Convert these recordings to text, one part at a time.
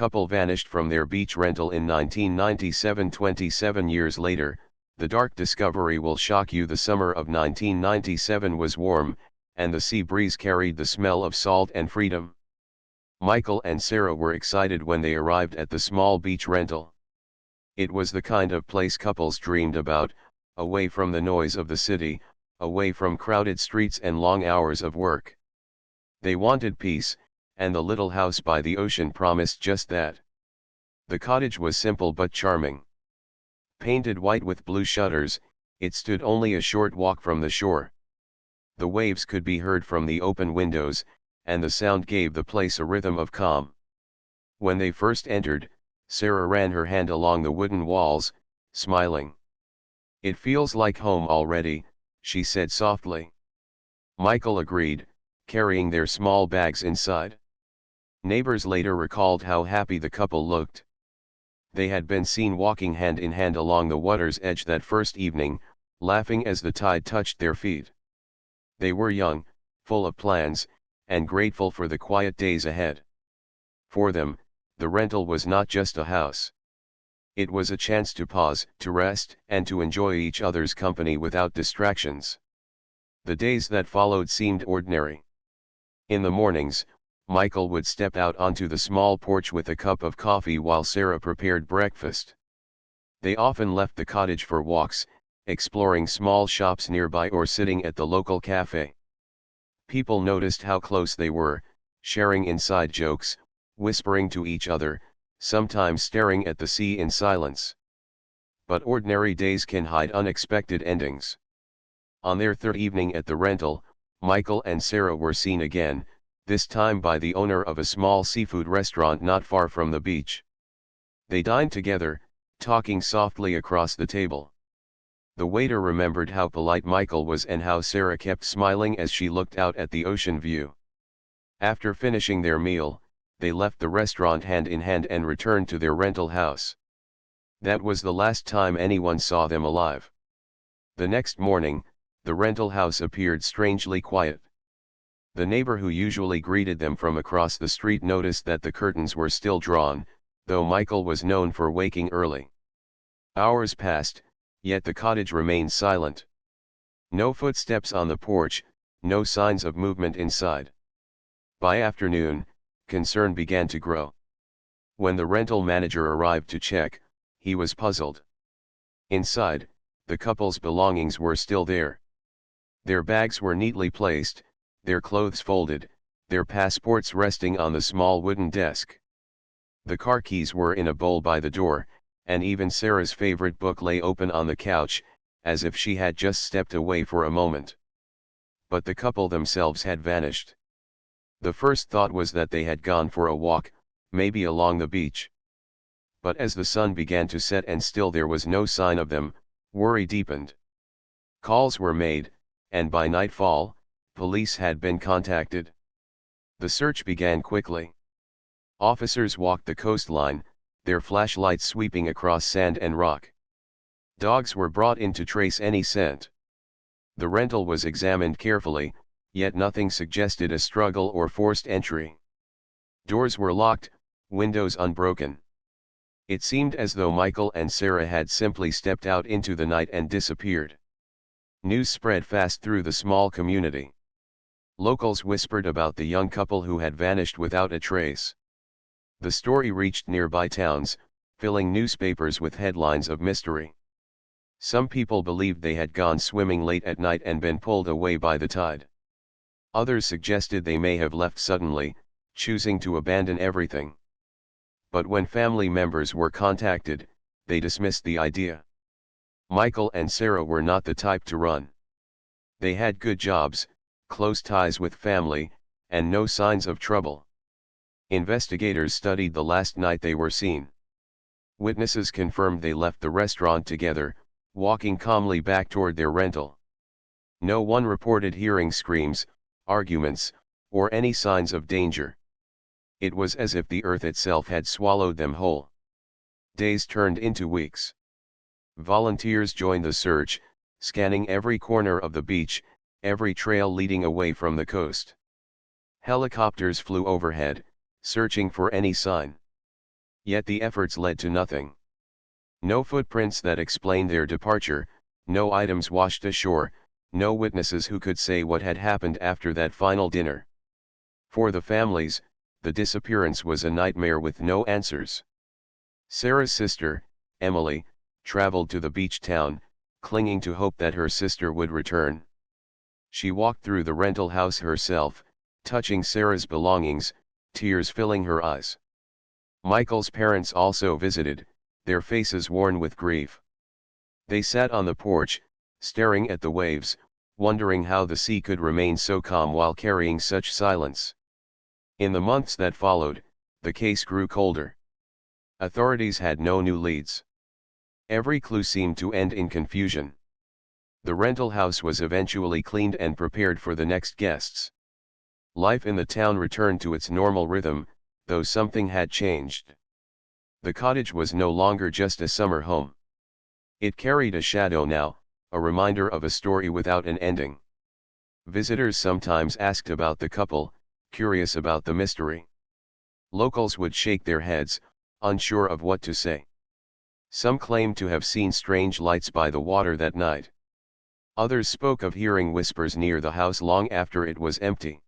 couple vanished from their beach rental in 1997. 27 years later, the dark discovery will shock you. The summer of 1997 was warm, and the sea breeze carried the smell of salt and freedom. Michael and Sarah were excited when they arrived at the small beach rental. It was the kind of place couples dreamed about, away from the noise of the city, away from crowded streets and long hours of work. They wanted peace, and the little house by the ocean promised just that. The cottage was simple but charming. Painted white with blue shutters, it stood only a short walk from the shore. The waves could be heard from the open windows, and the sound gave the place a rhythm of calm. When they first entered, Sarah ran her hand along the wooden walls, smiling. "It feels like home already," she said softly. Michael agreed, carrying their small bags inside. Neighbors later recalled how happy the couple looked. They had been seen walking hand in hand along the water's edge that first evening, laughing as the tide touched their feet. They were young, full of plans, and grateful for the quiet days ahead. For them, the rental was not just a house. It was a chance to pause, to rest, and to enjoy each other's company without distractions. The days that followed seemed ordinary. In the mornings, Michael would step out onto the small porch with a cup of coffee while Sarah prepared breakfast. They often left the cottage for walks, exploring small shops nearby or sitting at the local cafe. People noticed how close they were, sharing inside jokes, whispering to each other, sometimes staring at the sea in silence. But ordinary days can hide unexpected endings. On their third evening at the rental, Michael and Sarah were seen again, this time by the owner of a small seafood restaurant not far from the beach. They dined together, talking softly across the table. The waiter remembered how polite Michael was and how Sarah kept smiling as she looked out at the ocean view. After finishing their meal, they left the restaurant hand in hand and returned to their rental house. That was the last time anyone saw them alive. The next morning, the rental house appeared strangely quiet. The neighbor who usually greeted them from across the street noticed that the curtains were still drawn, though Michael was known for waking early. Hours passed, yet the cottage remained silent. No footsteps on the porch, no signs of movement inside. By afternoon, concern began to grow. When the rental manager arrived to check, he was puzzled. Inside, the couple's belongings were still there. Their bags were neatly placed, their clothes folded, their passports resting on the small wooden desk. The car keys were in a bowl by the door, and even Sarah's favorite book lay open on the couch, as if she had just stepped away for a moment. But the couple themselves had vanished. The first thought was that they had gone for a walk, maybe along the beach. But as the sun began to set and still there was no sign of them, worry deepened. Calls were made, and by nightfall, police had been contacted. The search began quickly. Officers walked the coastline, their flashlights sweeping across sand and rock. Dogs were brought in to trace any scent. The rental was examined carefully, yet nothing suggested a struggle or forced entry. Doors were locked, windows unbroken. It seemed as though Michael and Sarah had simply stepped out into the night and disappeared. News spread fast through the small community. Locals whispered about the young couple who had vanished without a trace. The story reached nearby towns, filling newspapers with headlines of mystery. Some people believed they had gone swimming late at night and been pulled away by the tide. Others suggested they may have left suddenly, choosing to abandon everything. But when family members were contacted, they dismissed the idea. Michael and Sarah were not the type to run. They had good jobs, close ties with family, and no signs of trouble. Investigators studied the last night they were seen. Witnesses confirmed they left the restaurant together, walking calmly back toward their rental. No one reported hearing screams, arguments, or any signs of danger. It was as if the earth itself had swallowed them whole. Days turned into weeks. Volunteers joined the search, scanning every corner of the beach, every trail leading away from the coast. Helicopters flew overhead, searching for any sign. Yet the efforts led to nothing. No footprints that explained their departure, no items washed ashore, no witnesses who could say what had happened after that final dinner. For the families, the disappearance was a nightmare with no answers. Sarah's sister, Emily, traveled to the beach town, clinging to hope that her sister would return. She walked through the rental house herself, touching Sarah's belongings, tears filling her eyes. Michael's parents also visited, their faces worn with grief. They sat on the porch, staring at the waves, wondering how the sea could remain so calm while carrying such silence. In the months that followed, the case grew colder. Authorities had no new leads. Every clue seemed to end in confusion. The rental house was eventually cleaned and prepared for the next guests. Life in the town returned to its normal rhythm, though something had changed. The cottage was no longer just a summer home. It carried a shadow now, a reminder of a story without an ending. Visitors sometimes asked about the couple, curious about the mystery. Locals would shake their heads, unsure of what to say. Some claimed to have seen strange lights by the water that night. Others spoke of hearing whispers near the house long after it was empty.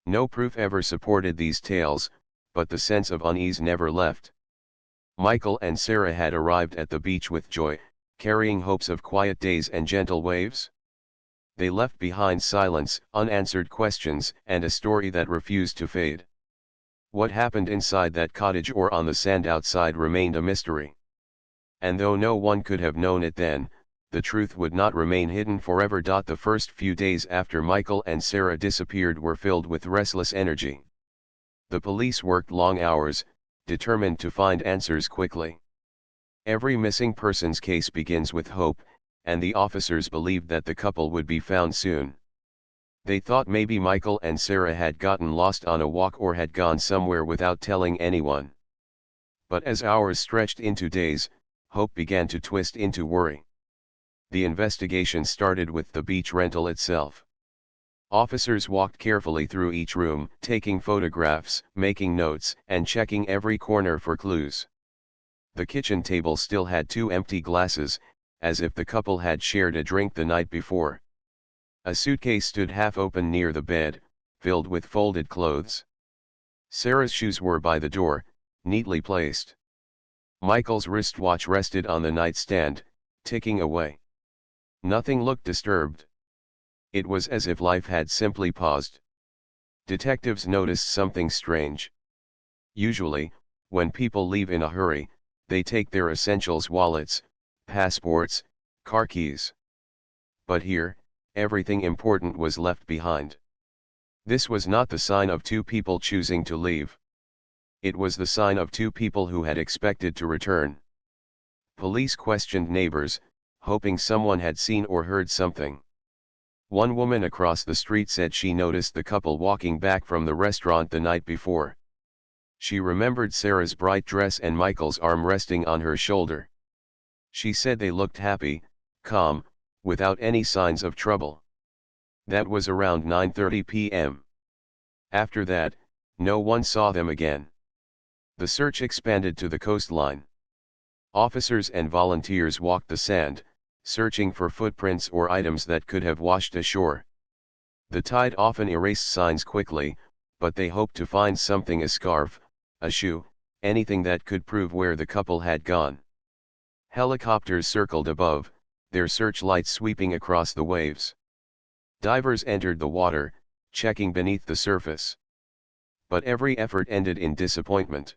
No proof ever supported these tales, but the sense of unease never left. Michael and Sarah had arrived at the beach with joy, carrying hopes of quiet days and gentle waves. They left behind silence, unanswered questions, and a story that refused to fade. What happened inside that cottage or on the sand outside remained a mystery. And though no one could have known it then, the truth would not remain hidden forever. The first few days after Michael and Sarah disappeared were filled with restless energy. The police worked long hours, determined to find answers quickly. Every missing persons case begins with hope, and the officers believed that the couple would be found soon. They thought maybe Michael and Sarah had gotten lost on a walk or had gone somewhere without telling anyone. But as hours stretched into days, hope began to twist into worry. The investigation started with the beach rental itself. Officers walked carefully through each room, taking photographs, making notes, and checking every corner for clues. The kitchen table still had 2 empty glasses, as if the couple had shared a drink the night before. A suitcase stood half open near the bed, filled with folded clothes. Sarah's shoes were by the door, neatly placed. Michael's wristwatch rested on the nightstand, ticking away. Nothing looked disturbed. It was as if life had simply paused. Detectives noticed something strange. Usually, when people leave in a hurry, they take their essentials: wallets, passports, car keys. But here, everything important was left behind. This was not the sign of 2 people choosing to leave. It was the sign of 2 people who had expected to return. Police questioned neighbors, hoping someone had seen or heard something. One woman across the street said she noticed the couple walking back from the restaurant the night before. She remembered Sarah's bright dress and Michael's arm resting on her shoulder. She said they looked happy, calm, without any signs of trouble. That was around 9:30 p.m. After that, no one saw them again. The search expanded to the coastline. Officers and volunteers walked the sand, searching for footprints or items that could have washed ashore. The tide often erased signs quickly, but they hoped to find something: a scarf, a shoe, anything that could prove where the couple had gone. Helicopters circled above, their searchlights sweeping across the waves. Divers entered the water, checking beneath the surface. But every effort ended in disappointment.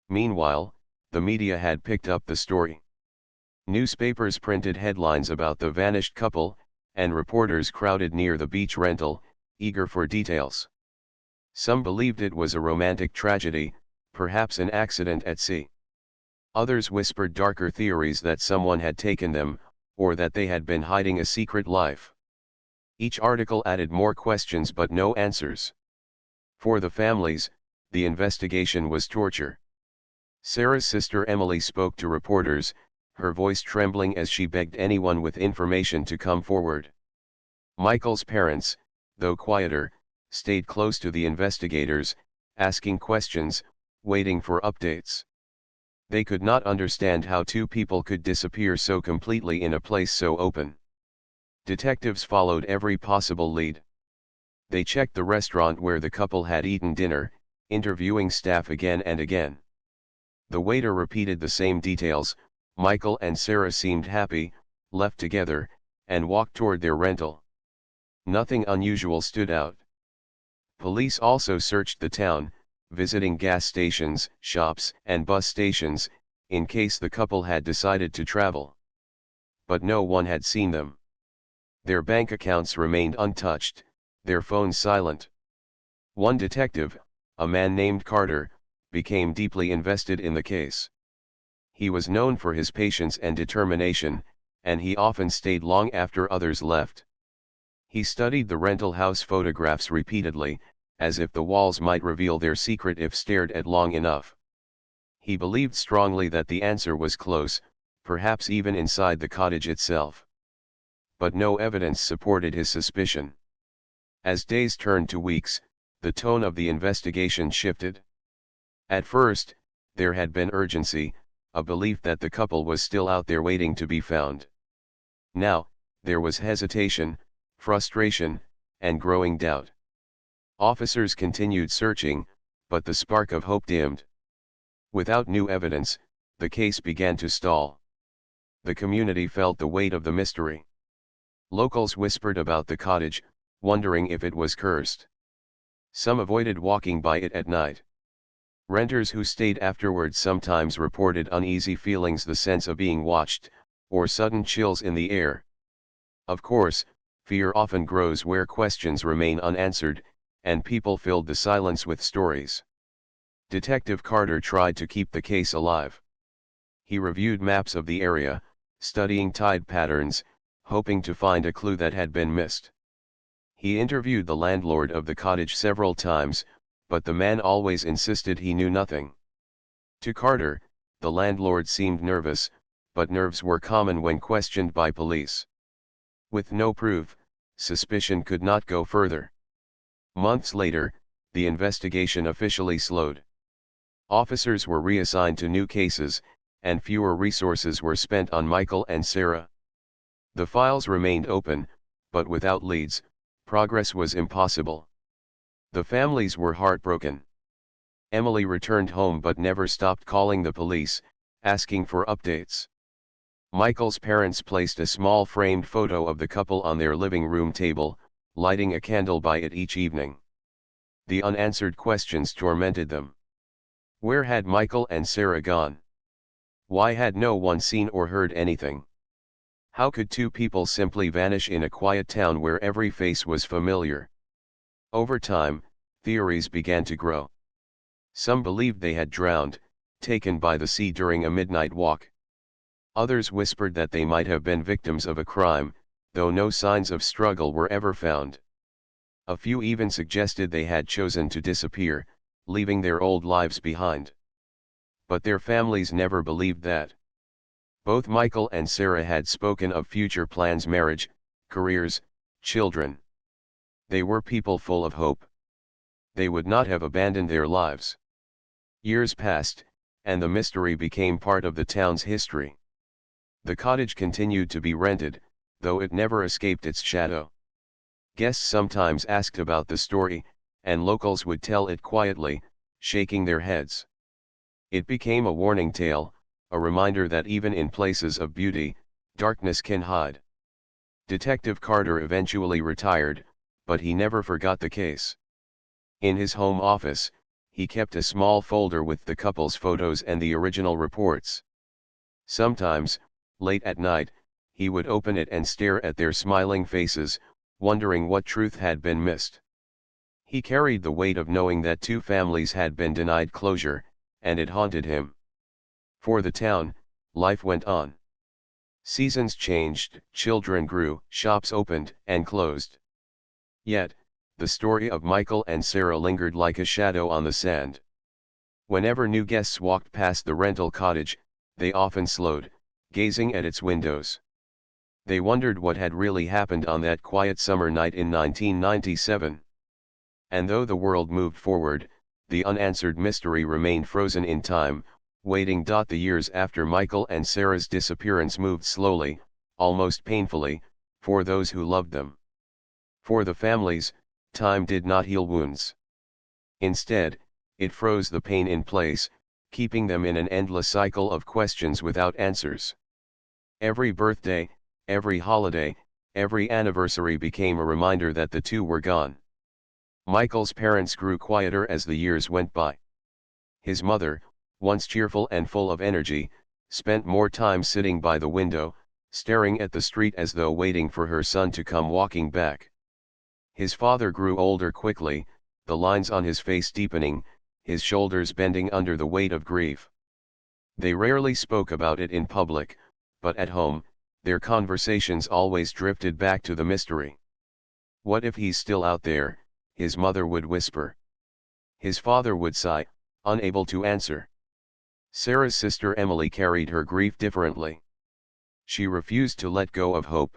Meanwhile, the media had picked up the story. Newspapers printed headlines about the vanished couple, and reporters crowded near the beach rental, eager for details. Some believed it was a romantic tragedy, perhaps an accident at sea. Others whispered darker theories that someone had taken them, or that they had been hiding a secret life. Each article added more questions but no answers. For the families, the investigation was torture. Sarah's sister Emily spoke to reporters, her voice trembling as she begged anyone with information to come forward. Michael's parents, though quieter, stayed close to the investigators, asking questions, waiting for updates. They could not understand how two people could disappear so completely in a place so open. Detectives followed every possible lead. They checked the restaurant where the couple had eaten dinner, interviewing staff again and again. The waiter repeated the same details. Michael and Sarah seemed happy, left together, and walked toward their rental. Nothing unusual stood out. Police also searched the town, visiting gas stations, shops, and bus stations, in case the couple had decided to travel. But no one had seen them. Their bank accounts remained untouched, their phones silent. One detective, a man named Carter, became deeply invested in the case. He was known for his patience and determination, and he often stayed long after others left. He studied the rental house photographs repeatedly, as if the walls might reveal their secret if stared at long enough. He believed strongly that the answer was close, perhaps even inside the cottage itself. But no evidence supported his suspicion. As days turned to weeks, the tone of the investigation shifted. At first, there had been urgency, a belief that the couple was still out there waiting to be found. Now, there was hesitation, frustration, and growing doubt. Officers continued searching, but the spark of hope dimmed. Without new evidence, the case began to stall. The community felt the weight of the mystery. Locals whispered about the cottage, wondering if it was cursed. Some avoided walking by it at night. Renters who stayed afterwards sometimes reported uneasy feelings, the sense of being watched, or sudden chills in the air. Of course, fear often grows where questions remain unanswered, and people filled the silence with stories. Detective Carter tried to keep the case alive. He reviewed maps of the area, studying tide patterns, hoping to find a clue that had been missed. He interviewed the landlord of the cottage several times, but the man always insisted he knew nothing. To Carter, the landlord seemed nervous, but nerves were common when questioned by police. With no proof, suspicion could not go further. Months later, the investigation officially slowed. Officers were reassigned to new cases, and fewer resources were spent on Michael and Sarah. The files remained open, but without leads, progress was impossible. The families were heartbroken. Emily returned home but never stopped calling the police, asking for updates. Michael's parents placed a small framed photo of the couple on their living room table, lighting a candle by it each evening. The unanswered questions tormented them. Where had Michael and Sarah gone? Why had no one seen or heard anything? How could two people simply vanish in a quiet town where every face was familiar? Over time, theories began to grow. Some believed they had drowned, taken by the sea during a midnight walk. Others whispered that they might have been victims of a crime, though no signs of struggle were ever found. A few even suggested they had chosen to disappear, leaving their old lives behind. But their families never believed that. Both Michael and Sarah had spoken of future plans: marriage, careers, children. They were people full of hope. They would not have abandoned their lives. Years passed, and the mystery became part of the town's history. The cottage continued to be rented, though it never escaped its shadow. Guests sometimes asked about the story, and locals would tell it quietly, shaking their heads. It became a warning tale, a reminder that even in places of beauty, darkness can hide. Detective Carter eventually retired, but he never forgot the case. In his home office, he kept a small folder with the couple's photos and the original reports. Sometimes, late at night, he would open it and stare at their smiling faces, wondering what truth had been missed. He carried the weight of knowing that two families had been denied closure, and it haunted him. For the town, life went on. Seasons changed, children grew, shops opened and closed. Yet, the story of Michael and Sarah lingered like a shadow on the sand. Whenever new guests walked past the rental cottage, they often slowed, gazing at its windows. They wondered what had really happened on that quiet summer night in 1997. And though the world moved forward, the unanswered mystery remained frozen in time, waiting. The years after Michael and Sarah's disappearance moved slowly, almost painfully, for those who loved them. For the families, time did not heal wounds. Instead, it froze the pain in place, keeping them in an endless cycle of questions without answers. Every birthday, every holiday, every anniversary became a reminder that the two were gone. Michael's parents grew quieter as the years went by. His mother, once cheerful and full of energy, spent more time sitting by the window, staring at the street as though waiting for her son to come walking back. His father grew older quickly, the lines on his face deepening, his shoulders bending under the weight of grief. They rarely spoke about it in public, but at home, their conversations always drifted back to the mystery. "What if he's still out there?" his mother would whisper. His father would sigh, unable to answer. Sarah's sister Emily carried her grief differently. She refused to let go of hope.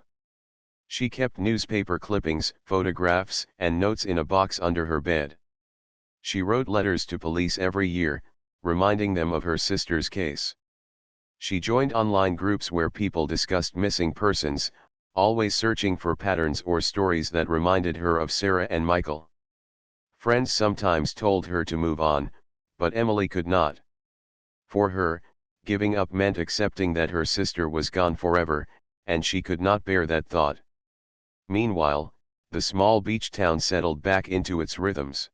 She kept newspaper clippings, photographs, and notes in a box under her bed. She wrote letters to police every year, reminding them of her sister's case. She joined online groups where people discussed missing persons, always searching for patterns or stories that reminded her of Sarah and Michael. Friends sometimes told her to move on, but Emily could not. For her, giving up meant accepting that her sister was gone forever, and she could not bear that thought. Meanwhile, the small beach town settled back into its rhythms.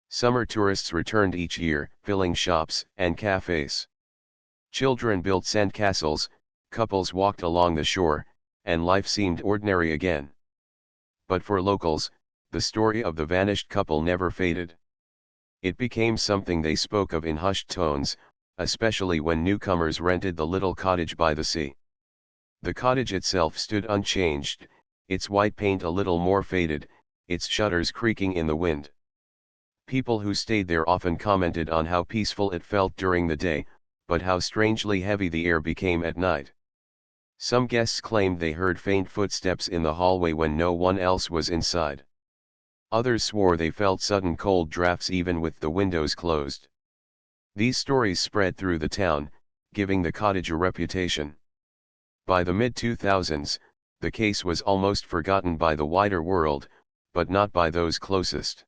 Summer tourists returned each year, filling shops and cafes. Children built sandcastles, couples walked along the shore, and life seemed ordinary again. But for locals, the story of the vanished couple never faded. It became something they spoke of in hushed tones, especially when newcomers rented the little cottage by the sea. The cottage itself stood unchanged, its white paint a little more faded, its shutters creaking in the wind. People who stayed there often commented on how peaceful it felt during the day, but how strangely heavy the air became at night. Some guests claimed they heard faint footsteps in the hallway when no one else was inside. Others swore they felt sudden cold drafts even with the windows closed. These stories spread through the town, giving the cottage a reputation. By the mid-2000s, the case was almost forgotten by the wider world, but not by those closest.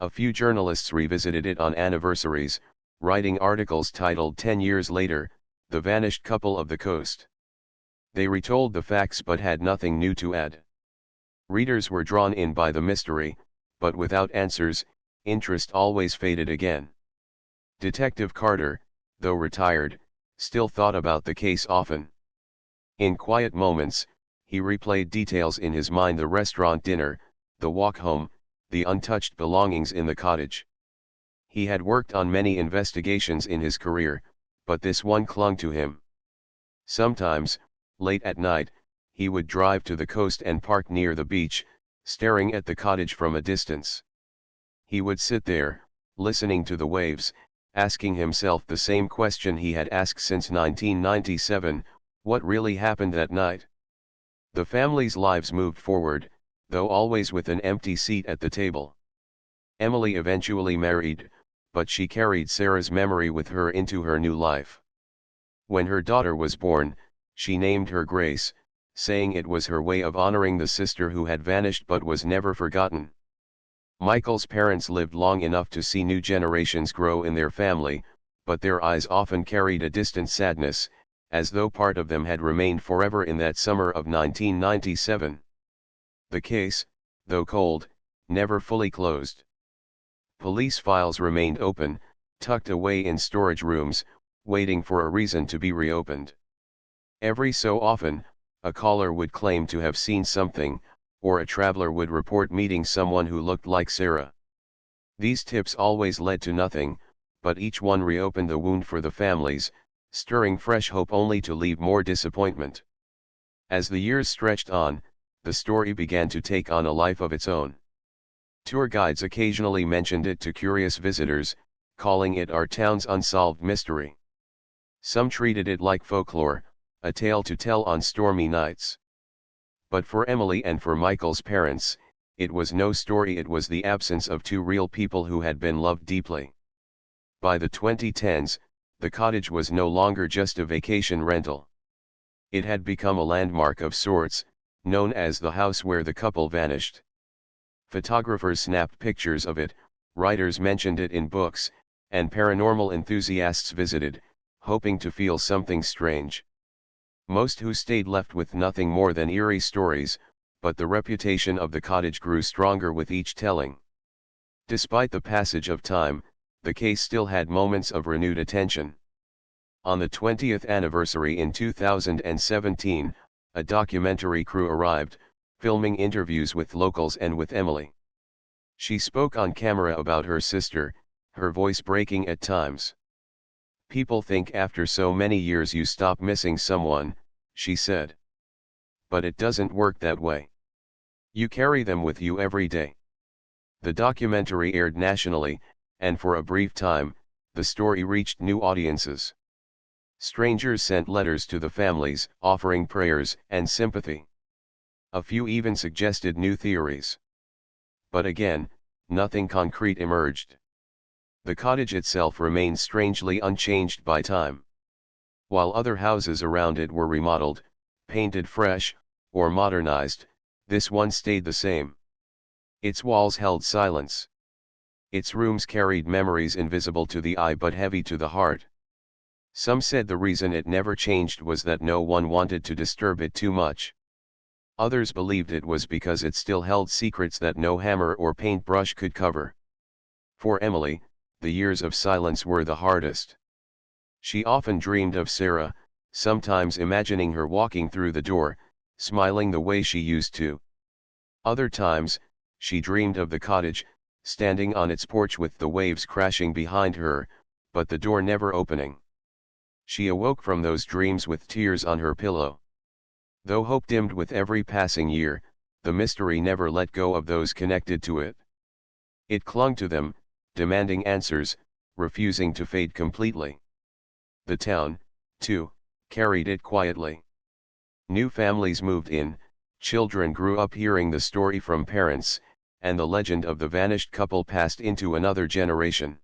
A few journalists revisited it on anniversaries, writing articles titled 10 Years Later, The Vanished Couple of the Coast. They retold the facts but had nothing new to add. Readers were drawn in by the mystery, but without answers, interest always faded again. Detective Carter, though retired, still thought about the case often. In quiet moments, he replayed details in his mind: the restaurant dinner, the walk home, the untouched belongings in the cottage. He had worked on many investigations in his career, but this one clung to him. Sometimes, late at night, he would drive to the coast and park near the beach, staring at the cottage from a distance. He would sit there, listening to the waves, asking himself the same question he had asked since 1997, what really happened that night? The family's lives moved forward, though always with an empty seat at the table. Emily eventually married, but she carried Sarah's memory with her into her new life. When her daughter was born, she named her Grace, saying it was her way of honoring the sister who had vanished but was never forgotten. Michael's parents lived long enough to see new generations grow in their family, but their eyes often carried a distant sadness, as though part of them had remained forever in that summer of 1997. The case, though cold, never fully closed. Police files remained open, tucked away in storage rooms, waiting for a reason to be reopened. Every so often, a caller would claim to have seen something, or a traveler would report meeting someone who looked like Sarah. These tips always led to nothing, but each one reopened the wound for the families, stirring fresh hope only to leave more disappointment. As the years stretched on, the story began to take on a life of its own. Tour guides occasionally mentioned it to curious visitors, calling it our town's unsolved mystery. Some treated it like folklore, a tale to tell on stormy nights. But for Emily and for Michael's parents, it was no story, it was the absence of two real people who had been loved deeply. By the 2010s, the cottage was no longer just a vacation rental. It had become a landmark of sorts, known as the house where the couple vanished. Photographers snapped pictures of it, writers mentioned it in books, and paranormal enthusiasts visited, hoping to feel something strange. Most who stayed left with nothing more than eerie stories, but the reputation of the cottage grew stronger with each telling. Despite the passage of time, the case still had moments of renewed attention. On the 20th anniversary in 2017, a documentary crew arrived, filming interviews with locals and with Emily. She spoke on camera about her sister, her voice breaking at times. "People think after so many years you stop missing someone," she said. "But it doesn't work that way. You carry them with you every day." The documentary aired nationally, and for a brief time, the story reached new audiences. Strangers sent letters to the families, offering prayers and sympathy. A few even suggested new theories. But again, nothing concrete emerged. The cottage itself remained strangely unchanged by time. While other houses around it were remodeled, painted fresh, or modernized, this one stayed the same. Its walls held silence. Its rooms carried memories invisible to the eye but heavy to the heart. Some said the reason it never changed was that no one wanted to disturb it too much. Others believed it was because it still held secrets that no hammer or paintbrush could cover. For Emily, the years of silence were the hardest. She often dreamed of Sarah, sometimes imagining her walking through the door, smiling the way she used to. Other times, she dreamed of the cottage, standing on its porch with the waves crashing behind her, but the door never opening. She awoke from those dreams with tears on her pillow. Though hope dimmed with every passing year, the mystery never let go of those connected to it. It clung to them, demanding answers, refusing to fade completely. The town, too, carried it quietly. New families moved in, children grew up hearing the story from parents, and the legend of the vanished couple passed into another generation.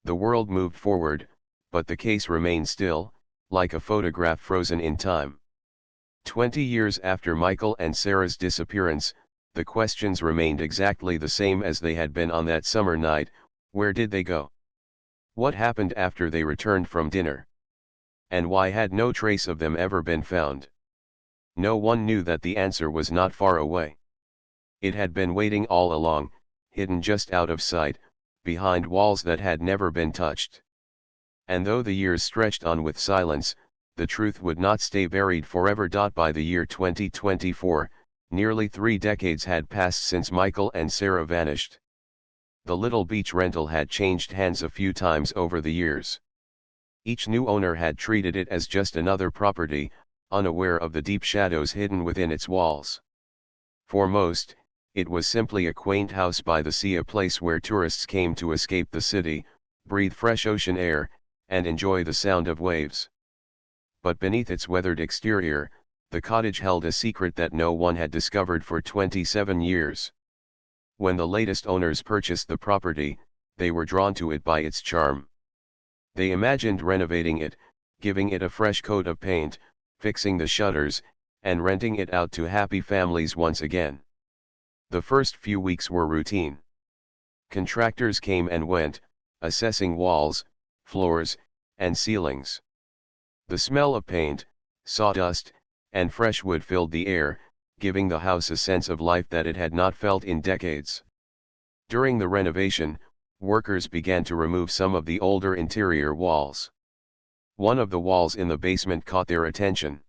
The world moved forward, but the case remained still, like a photograph frozen in time. 20 years after Michael and Sarah's disappearance, the questions remained exactly the same as they had been on that summer night. Where did they go? What happened after they returned from dinner? And why had no trace of them ever been found? No one knew that the answer was not far away. It had been waiting all along, hidden just out of sight, behind walls that had never been touched. And though the years stretched on with silence, the truth would not stay buried forever. By the year 2024, nearly 3 decades had passed since Michael and Sarah vanished. The little beach rental had changed hands a few times over the years. Each new owner had treated it as just another property, unaware of the deep shadows hidden within its walls. For most, it was simply a quaint house by the sea, a place where tourists came to escape the city, breathe fresh ocean air, and enjoy the sound of waves. But beneath its weathered exterior, the cottage held a secret that no one had discovered for 27 years. When the latest owners purchased the property, they were drawn to it by its charm. They imagined renovating it, giving it a fresh coat of paint, fixing the shutters, and renting it out to happy families once again. The first few weeks were routine. Contractors came and went, assessing walls, floors, and ceilings. The smell of paint, sawdust, and fresh wood filled the air, giving the house a sense of life that it had not felt in decades. During the renovation, workers began to remove some of the older interior walls. One of the walls in the basement caught their attention.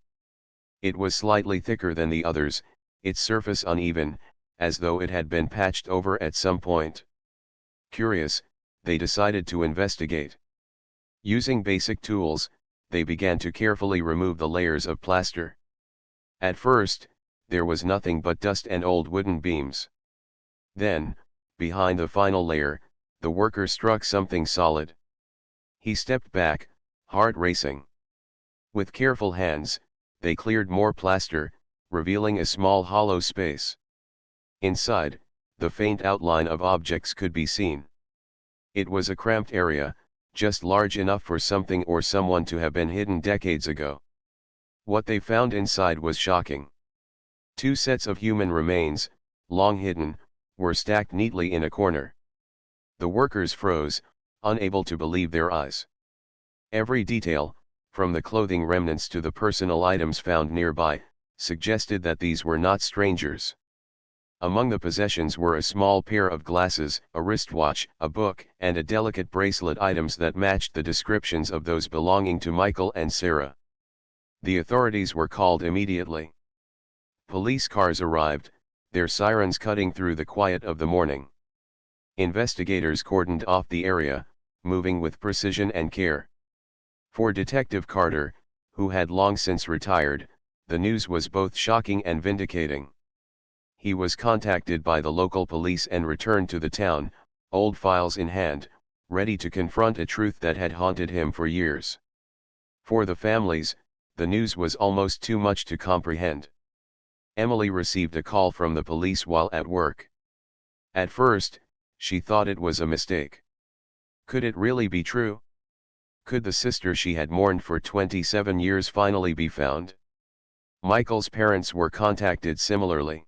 It was slightly thicker than the others, its surface uneven, as though it had been patched over at some point. Curious, they decided to investigate. Using basic tools, they began to carefully remove the layers of plaster. At first, there was nothing but dust and old wooden beams. Then, behind the final layer, the worker struck something solid. He stepped back, heart racing. With careful hands, they cleared more plaster, revealing a small hollow space. Inside, the faint outline of objects could be seen. It was a cramped area, just large enough for something or someone to have been hidden decades ago. What they found inside was shocking. Two sets of human remains, long hidden, were stacked neatly in a corner. The workers froze, unable to believe their eyes. Every detail, from the clothing remnants to the personal items found nearby, suggested that these were not strangers. Among the possessions were a small pair of glasses, a wristwatch, a book, and a delicate bracelet, items that matched the descriptions of those belonging to Michael and Sarah. The authorities were called immediately. Police cars arrived, their sirens cutting through the quiet of the morning. Investigators cordoned off the area, moving with precision and care. For Detective Carter, who had long since retired, the news was both shocking and vindicating. He was contacted by the local police and returned to the town, old files in hand, ready to confront a truth that had haunted him for years. For the families, the news was almost too much to comprehend. Emily received a call from the police while at work. At first, she thought it was a mistake. Could it really be true? Could the sister she had mourned for 27 years finally be found? Michael's parents were contacted similarly.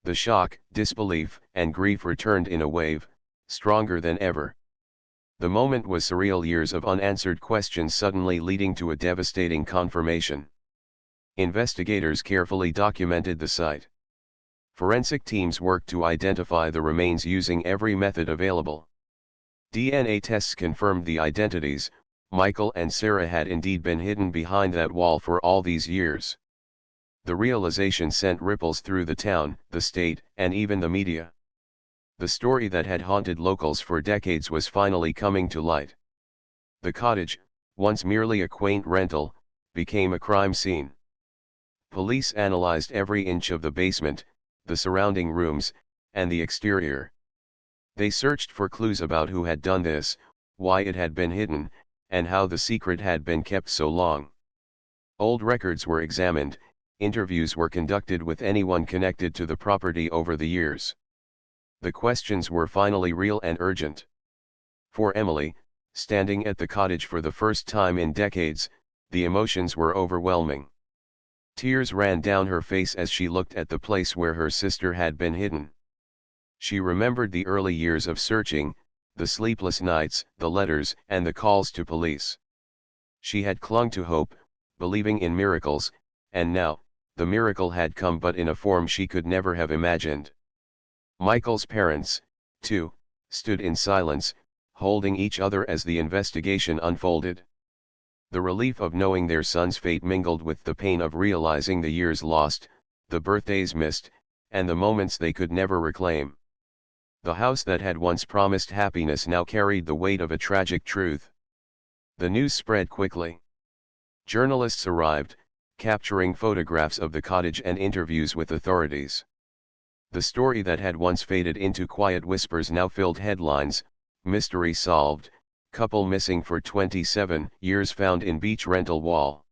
The shock, disbelief, and grief returned in a wave, stronger than ever. The moment was surreal, years of unanswered questions suddenly leading to a devastating confirmation. Investigators carefully documented the site. Forensic teams worked to identify the remains using every method available. DNA tests confirmed the identities. Michael and Sarah had indeed been hidden behind that wall for all these years. The realization sent ripples through the town, the state, and even the media. The story that had haunted locals for decades was finally coming to light. The cottage, once merely a quaint rental, became a crime scene. Police analyzed every inch of the basement, the surrounding rooms, and the exterior. They searched for clues about who had done this, why it had been hidden, and how the secret had been kept so long. Old records were examined. Interviews were conducted with anyone connected to the property over the years. The questions were finally real and urgent. For Emily, standing at the cottage for the first time in decades, the emotions were overwhelming. Tears ran down her face as she looked at the place where her sister had been hidden. She remembered the early years of searching, the sleepless nights, the letters, and the calls to police. She had clung to hope, believing in miracles, and now, the miracle had come, but in a form she could never have imagined. Michael's parents, too, stood in silence, holding each other as the investigation unfolded. The relief of knowing their son's fate mingled with the pain of realizing the years lost, the birthdays missed, and the moments they could never reclaim. The house that had once promised happiness now carried the weight of a tragic truth. The news spread quickly. Journalists arrived, capturing photographs of the cottage and interviews with authorities. The story that had once faded into quiet whispers now filled headlines: mystery solved, couple missing for 27 years found in beach rental wall.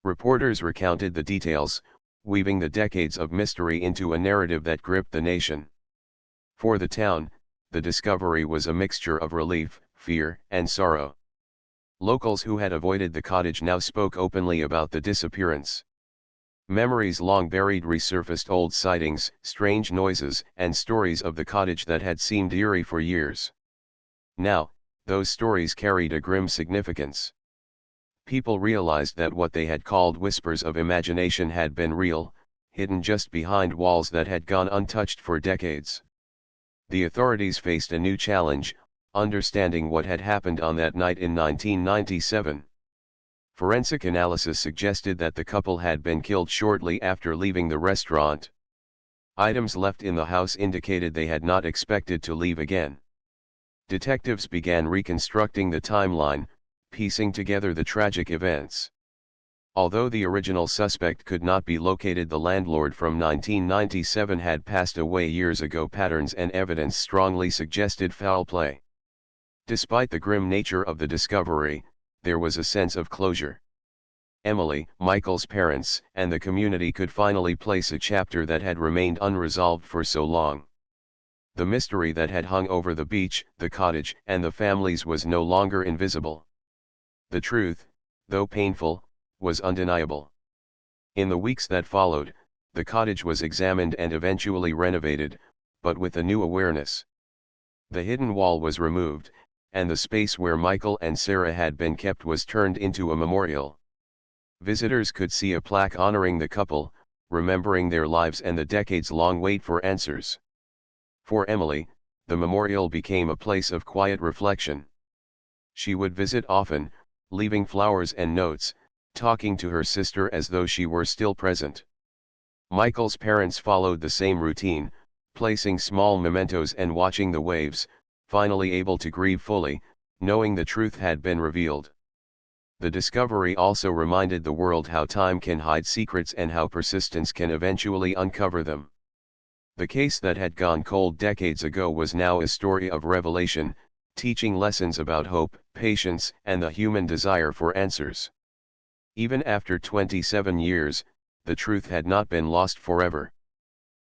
Reporters recounted the details, weaving the decades of mystery into a narrative that gripped the nation. For the town, the discovery was a mixture of relief, fear, and sorrow. Locals who had avoided the cottage now spoke openly about the disappearance. Memories long buried resurfaced: old sightings, strange noises, and stories of the cottage that had seemed eerie for years. Now, those stories carried a grim significance. People realized that what they had called whispers of imagination had been real, hidden just behind walls that had gone untouched for decades. The authorities faced a new challenge: understanding what had happened on that night in 1997. Forensic analysis suggested that the couple had been killed shortly after leaving the restaurant. Items left in the house indicated they had not expected to leave again. Detectives began reconstructing the timeline, piecing together the tragic events. Although the original suspect could not be located, the landlord from 1997 had passed away years ago. Patterns and evidence strongly suggested foul play. Despite the grim nature of the discovery, there was a sense of closure. Emily, Michael's parents, and the community could finally place a chapter that had remained unresolved for so long. The mystery that had hung over the beach, the cottage, and the families was no longer invisible. The truth, though painful, was undeniable. In the weeks that followed, the cottage was examined and eventually renovated, but with a new awareness. The hidden wall was removed, and the space where Michael and Sarah had been kept was turned into a memorial. Visitors could see a plaque honoring the couple, remembering their lives and the decades-long wait for answers. For Emily, the memorial became a place of quiet reflection. She would visit often, leaving flowers and notes, talking to her sister as though she were still present. Michael's parents followed the same routine, placing small mementos and watching the waves, finally able to grieve fully, knowing the truth had been revealed. The discovery also reminded the world how time can hide secrets and how persistence can eventually uncover them. The case that had gone cold decades ago was now a story of revelation, teaching lessons about hope, patience, and the human desire for answers. Even after 27 years, the truth had not been lost forever.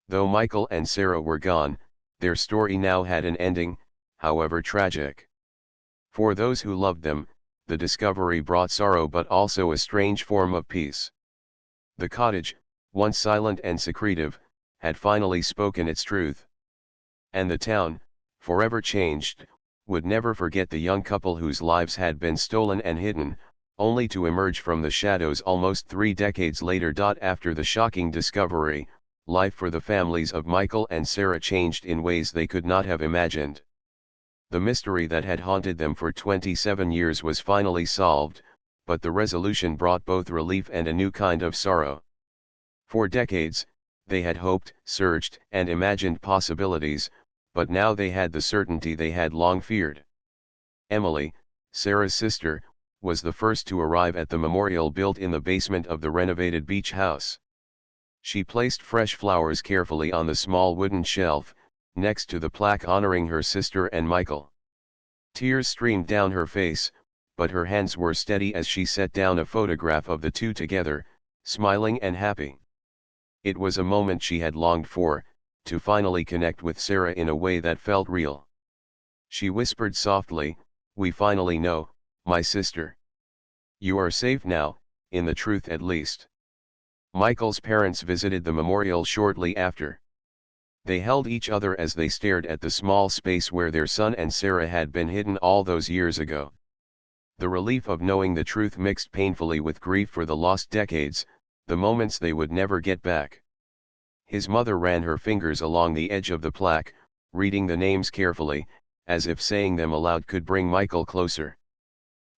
Though Michael and Sarah were gone, their story now had an ending, however tragic. For those who loved them, the discovery brought sorrow but also a strange form of peace. The cottage, once silent and secretive, had finally spoken its truth. And the town, forever changed, would never forget the young couple whose lives had been stolen and hidden, only to emerge from the shadows almost 3 decades later. After the shocking discovery, life for the families of Michael and Sarah changed in ways they could not have imagined. The mystery that had haunted them for 27 years was finally solved, but the resolution brought both relief and a new kind of sorrow. For decades, they had hoped, searched, and imagined possibilities, but now they had the certainty they had long feared. Emily, Sarah's sister, was the first to arrive at the memorial built in the basement of the renovated beach house. She placed fresh flowers carefully on the small wooden shelf, next to the plaque honoring her sister and Michael. Tears streamed down her face, but her hands were steady as she set down a photograph of the two together, smiling and happy. It was a moment she had longed for, to finally connect with Sarah in a way that felt real. She whispered softly, "We finally know, my sister. You are safe now, in the truth at least." Michael's parents visited the memorial shortly after. They held each other as they stared at the small space where their son and Sarah had been hidden all those years ago. The relief of knowing the truth mixed painfully with grief for the lost decades, the moments they would never get back. His mother ran her fingers along the edge of the plaque, reading the names carefully, as if saying them aloud could bring Michael closer.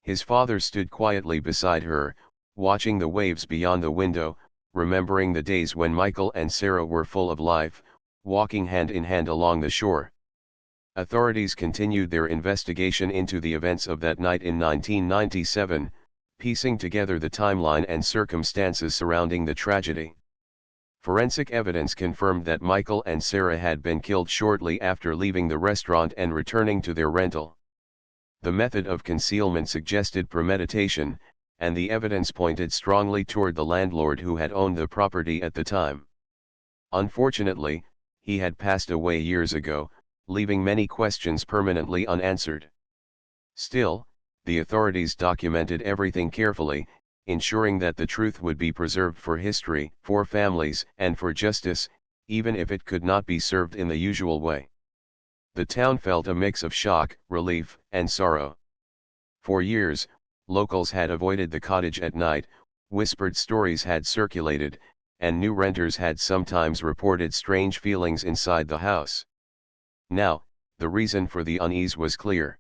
His father stood quietly beside her, watching the waves beyond the window, remembering the days when Michael and Sarah were full of life, walking hand in hand along the shore. Authorities continued their investigation into the events of that night in 1997, piecing together the timeline and circumstances surrounding the tragedy. Forensic evidence confirmed that Michael and Sarah had been killed shortly after leaving the restaurant and returning to their rental. The method of concealment suggested premeditation, and the evidence pointed strongly toward the landlord who had owned the property at the time. Unfortunately, he had passed away years ago, leaving many questions permanently unanswered. Still, the authorities documented everything carefully, ensuring that the truth would be preserved for history, for families, and for justice, even if it could not be served in the usual way. The town felt a mix of shock, relief, and sorrow. For years, locals had avoided the cottage at night, whispered stories had circulated, and new renters had sometimes reported strange feelings inside the house. Now, the reason for the unease was clear.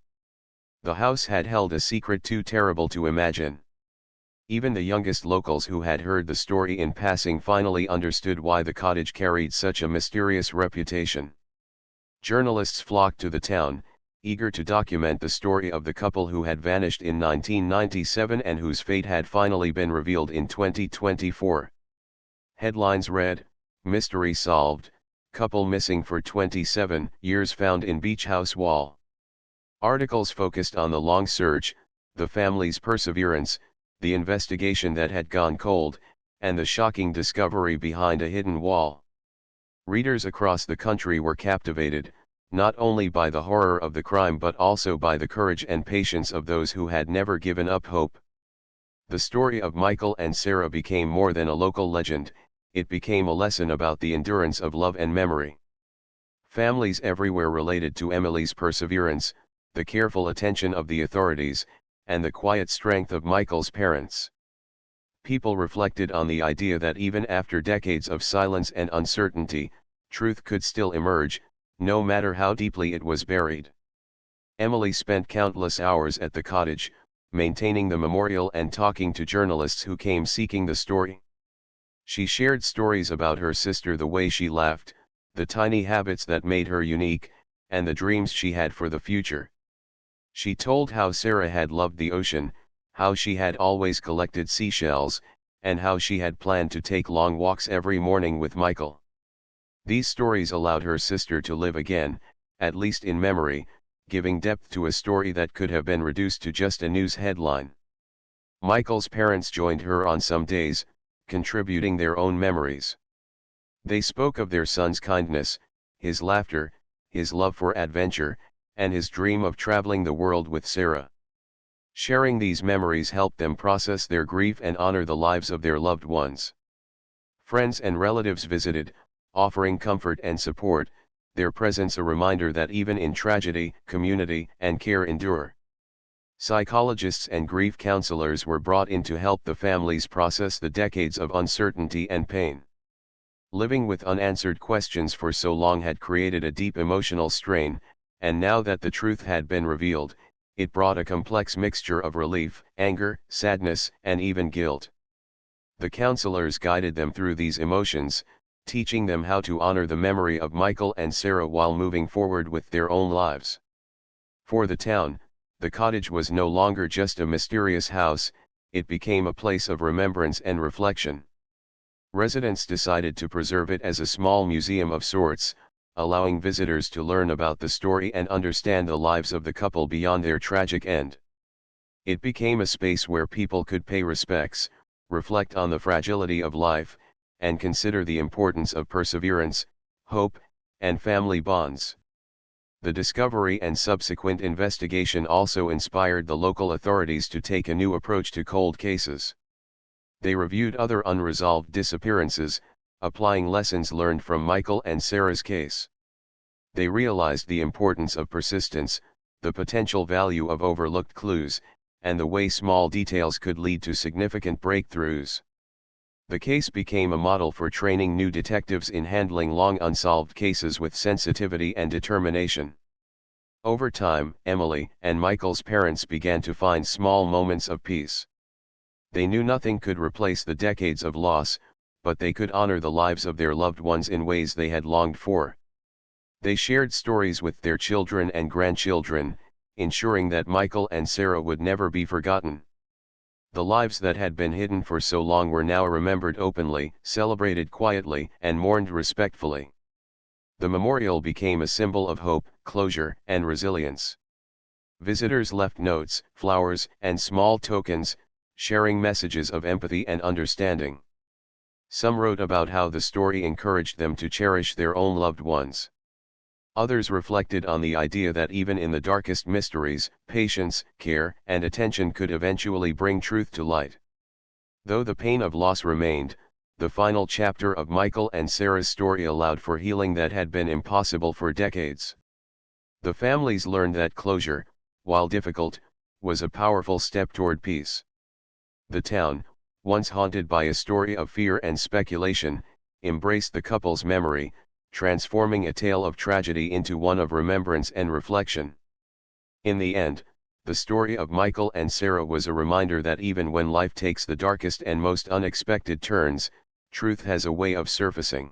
The house had held a secret too terrible to imagine. Even the youngest locals who had heard the story in passing finally understood why the cottage carried such a mysterious reputation. Journalists flocked to the town, eager to document the story of the couple who had vanished in 1997 and whose fate had finally been revealed in 2024. Headlines read, "Mystery Solved, Couple Missing for 27 Years Found in Beach House Wall." Articles focused on the long search, the family's perseverance, the investigation that had gone cold, and the shocking discovery behind a hidden wall. Readers across the country were captivated, not only by the horror of the crime but also by the courage and patience of those who had never given up hope. The story of Michael and Sarah became more than a local legend, it became a lesson about the endurance of love and memory. Families everywhere related to Emily's perseverance, the careful attention of the authorities, and the quiet strength of Michael's parents. People reflected on the idea that even after decades of silence and uncertainty, truth could still emerge, no matter how deeply it was buried. Emily spent countless hours at the cottage, maintaining the memorial and talking to journalists who came seeking the story. She shared stories about her sister, the way she laughed, the tiny habits that made her unique, and the dreams she had for the future. She told how Sarah had loved the ocean, how she had always collected seashells, and how she had planned to take long walks every morning with Michael. These stories allowed her sister to live again, at least in memory, giving depth to a story that could have been reduced to just a news headline. Michael's parents joined her on some days, contributing their own memories. They spoke of their son's kindness, his laughter, his love for adventure, and his dream of traveling the world with Sarah. Sharing these memories helped them process their grief and honor the lives of their loved ones. Friends and relatives visited, offering comfort and support, their presence a reminder that even in tragedy, community and care endure. Psychologists and grief counselors were brought in to help the families process the decades of uncertainty and pain. Living with unanswered questions for so long had created a deep emotional strain, and now that the truth had been revealed, it brought a complex mixture of relief, anger, sadness, and even guilt. The counselors guided them through these emotions, teaching them how to honor the memory of Michael and Sarah while moving forward with their own lives. For the town, the cottage was no longer just a mysterious house, it became a place of remembrance and reflection. Residents decided to preserve it as a small museum of sorts, allowing visitors to learn about the story and understand the lives of the couple beyond their tragic end. It became a space where people could pay respects, reflect on the fragility of life, and consider the importance of perseverance, hope, and family bonds. The discovery and subsequent investigation also inspired the local authorities to take a new approach to cold cases. They reviewed other unresolved disappearances, applying lessons learned from Michael and Sarah's case. They realized the importance of persistence, the potential value of overlooked clues, and the way small details could lead to significant breakthroughs. The case became a model for training new detectives in handling long unsolved cases with sensitivity and determination. Over time, Emily and Michael's parents began to find small moments of peace. They knew nothing could replace the decades of loss, but they could honor the lives of their loved ones in ways they had longed for. They shared stories with their children and grandchildren, ensuring that Michael and Sarah would never be forgotten. The lives that had been hidden for so long were now remembered openly, celebrated quietly, and mourned respectfully. The memorial became a symbol of hope, closure, and resilience. Visitors left notes, flowers, and small tokens, sharing messages of empathy and understanding. Some wrote about how the story encouraged them to cherish their own loved ones. Others reflected on the idea that even in the darkest mysteries, patience, care, and attention could eventually bring truth to light. Though the pain of loss remained, the final chapter of Michael and Sarah's story allowed for healing that had been impossible for decades. The families learned that closure, while difficult, was a powerful step toward peace. The town, once haunted by a story of fear and speculation, embraced the couple's memory, transforming a tale of tragedy into one of remembrance and reflection. In the end, the story of Michael and Sarah was a reminder that even when life takes the darkest and most unexpected turns, truth has a way of surfacing.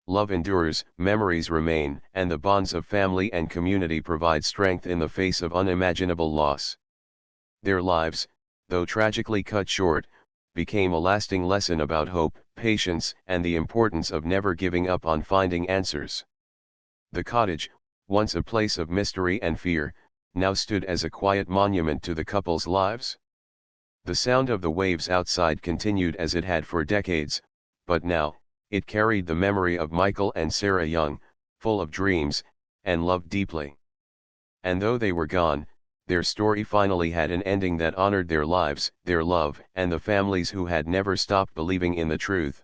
Love endures, memories remain, and the bonds of family and community provide strength in the face of unimaginable loss. Their lives, though tragically cut short, became a lasting lesson about hope, patience, and the importance of never giving up on finding answers. The cottage, once a place of mystery and fear, now stood as a quiet monument to the couple's lives. The sound of the waves outside continued as it had for decades, but now, it carried the memory of Michael and Sarah Young, full of dreams, and loved deeply. And though they were gone, their story finally had an ending that honored their lives, their love, and the families who had never stopped believing in the truth.